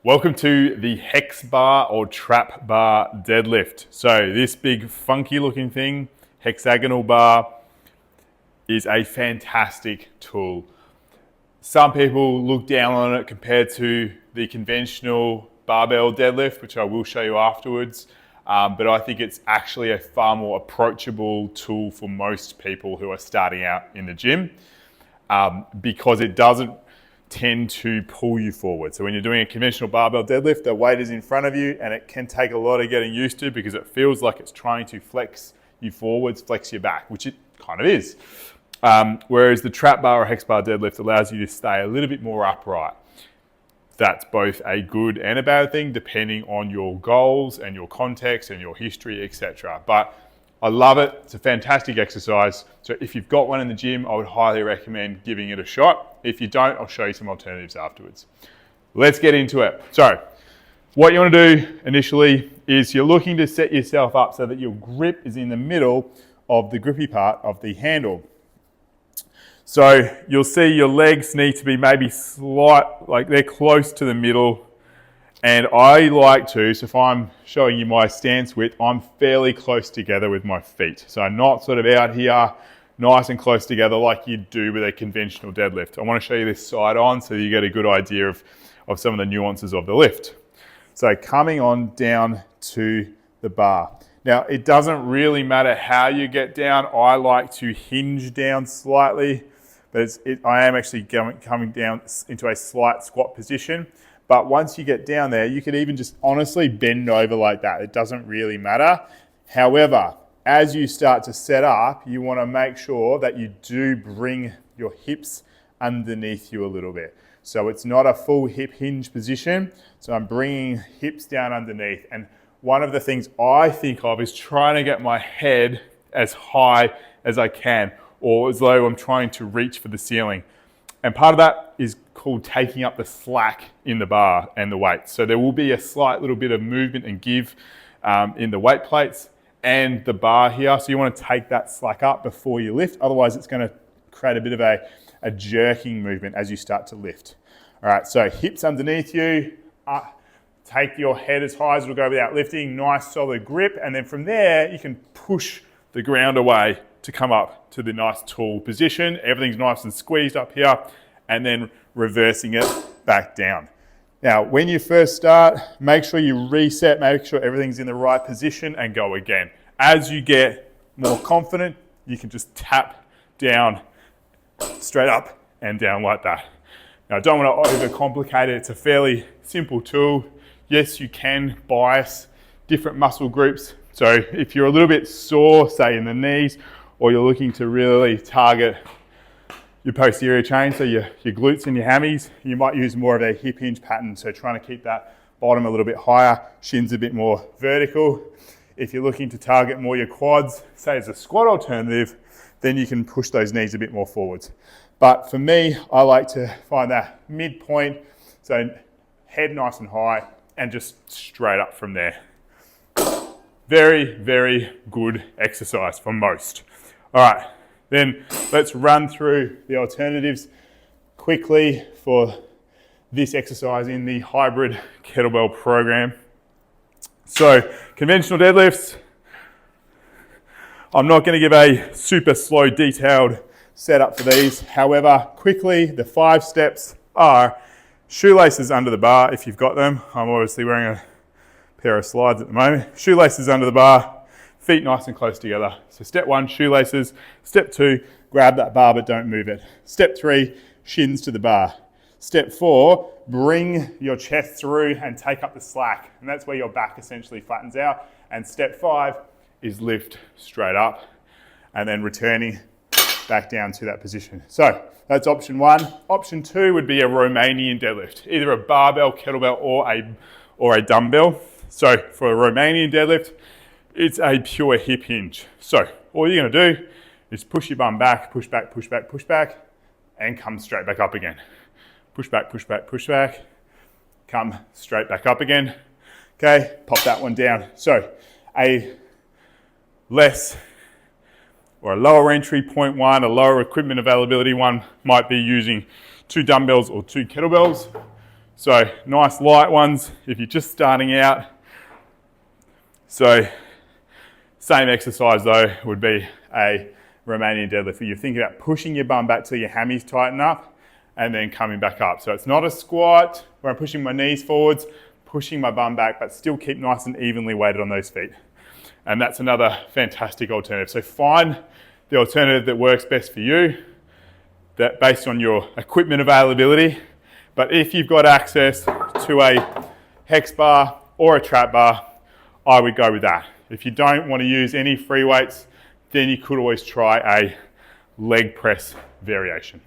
Welcome to the hex bar or trap bar deadlift. So this big funky looking thing, hexagonal bar, is a fantastic tool. Some people look down on it compared to the conventional barbell deadlift, which I will show you afterwards. But I think it's actually a far more approachable tool for most people who are starting out in the gym because it doesn't tend to pull you forward. So when you're doing a conventional barbell deadlift, the weight is in front of you and it can take a lot of getting used to because it feels like it's trying to flex you forwards, flex your back, which it kind of is. Whereas the trap bar or hex bar deadlift allows you to stay a little bit more upright. That's both a good and a bad thing depending on your goals and your context and your history, etc. But I love it. It's a fantastic exercise. So if you've got one in the gym, I would highly recommend giving it a shot. If you don't, I'll show you some alternatives afterwards. Let's get into it. So what you want to do initially is you're looking to set yourself up so that your grip is in the middle of the grippy part of the handle. So you'll see your legs need to be maybe like they're close to the middle. And I like to, so if I'm showing you my stance width, I'm fairly close together with my feet. So I'm not sort of out here, nice and close together like you do with a conventional deadlift. I want to show you this side on so you get a good idea of some of the nuances of the lift. So coming on down to the bar. Now, it doesn't really matter how you get down. I like to hinge down slightly, but I am actually coming down into a slight squat position. But once you get down there, you could even just honestly bend over like that. It doesn't really matter. However, as you start to set up, you want to make sure that you do bring your hips underneath you a little bit. So it's not a full hip hinge position. So I'm bringing hips down underneath. And one of the things I think of is trying to get my head as high as I can, or as though I'm trying to reach for the ceiling. And part of that is called taking up the slack in the bar and the weight. So there will be a slight little bit of movement and give in the weight plates and the bar here. So you want to take that slack up before you lift. Otherwise, it's going to create a bit of a jerking movement as you start to lift. All right, so hips underneath you. Take your head as high as it'll go without lifting. Nice solid grip. And then from there, you can push the ground away to come up to the nice tall position. Everything's nice and squeezed up here, and then reversing it back down. Now, when you first start, make sure you reset, make sure everything's in the right position and go again. As you get more confident, you can just tap down, straight up and down like that. Now, I don't want to overcomplicate it. It's a fairly simple tool. Yes, you can bias different muscle groups. So if you're a little bit sore, say in the knees, or you're looking to really target your posterior chain, so your glutes and your hammies, you might use more of a hip hinge pattern. So trying to keep that bottom a little bit higher, shins a bit more vertical. If you're looking to target more your quads, say as a squat alternative, then you can push those knees a bit more forwards. But for me, I like to find that midpoint, so head nice and high, and just straight up from there. Very, very good exercise for most. All right, then let's run through the alternatives quickly for this exercise in the hybrid kettlebell program. So conventional deadlifts, I'm not going to give a super slow detailed setup for these. However, quickly, the 5 steps are shoelaces under the bar if you've got them. I'm obviously wearing a pair of slides at the moment. Shoelaces under the bar, feet nice and close together. So step 1, shoelaces. Step 2, grab that bar but don't move it. Step 3, shins to the bar. Step 4, bring your chest through and take up the slack. And that's where your back essentially flattens out. And step 5 is lift straight up and then returning back down to that position. So that's option 1. Option 2 would be a Romanian deadlift, either a barbell, kettlebell, or a dumbbell. So for a Romanian deadlift, it's a pure hip hinge. So all you're going to do is push your bum back, push back, push back, push back, and come straight back up again. Push back, push back, push back, come straight back up again. Okay, pop that one down. So a less or a lower entry point one, a lower equipment availability one might be using 2 dumbbells or 2 kettlebells. So nice light ones if you're just starting out. So same exercise though would be a Romanian deadlift where you're thinking about pushing your bum back till your hammies tighten up and then coming back up. So it's not a squat where I'm pushing my knees forwards, pushing my bum back, but still keep nice and evenly weighted on those feet. And that's another fantastic alternative. So find the alternative that works best for you, that based on your equipment availability. But if you've got access to a hex bar or a trap bar, I would go with that. If you don't want to use any free weights, then you could always try a leg press variation.